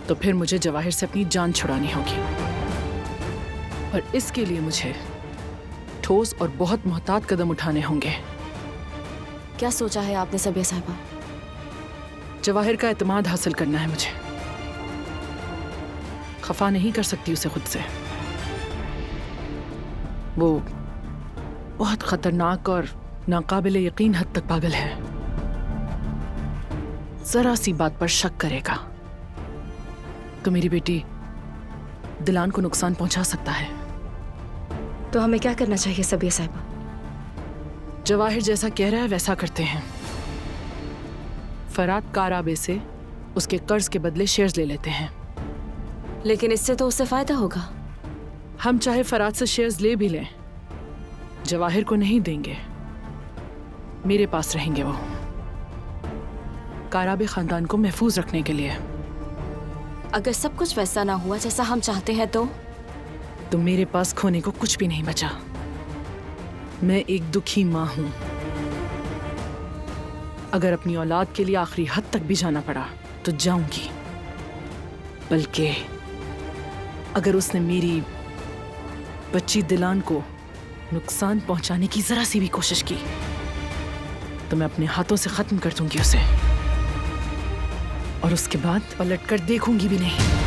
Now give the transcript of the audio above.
तो फिर मुझे जवाहिर से अपनी जान छुड़ानी होगी, और इसके लिए मुझे ठोस और बहुत मुहतात कदम उठाने होंगे। क्या सोचा है आपने सबिया साहिबा? जवाहिर का एतमाद हासिल करना है मुझे। खफा नहीं कर सकती उसे खुद से। वो बहुत खतरनाक और नाकाबिले यकीन हद तक पागल है। जरा सी बात पर शक करेगा तो मेरी बेटी दिलान को नुकसान पहुंचा सकता है। तो हमें क्या करना चाहिए सबिया साहिबा? जवाहिर जैसा कह रहा है वैसा करते हैं। फरात काराबे से उसके कर्ज के बदले शेयर्स ले लेते हैं। लेकिन इससे तो उससे फायदा होगा। हम चाहे फरात से शेयर्स ले भी लें, जवाहिर को नहीं देंगे। मेरे पास रहेंगे वो, काराबे खानदान को महफूज रखने के लिए। अगर सब कुछ वैसा ना हुआ जैसा हम चाहते हैं तो मेरे पास खोने को कुछ भी नहीं बचा। मैं एक दुखी माँ हूं। अगर अपनी औलाद के लिए आखिरी हद तक भी जाना पड़ा तो जाऊंगी, बल्कि अगर उसने मेरी बच्ची दिलान को नुकसान पहुंचाने की जरा सी भी कोशिश की तो मैं अपने हाथों से खत्म कर दूंगी उसे, और उसके बाद पलट कर देखूंगी भी नहीं।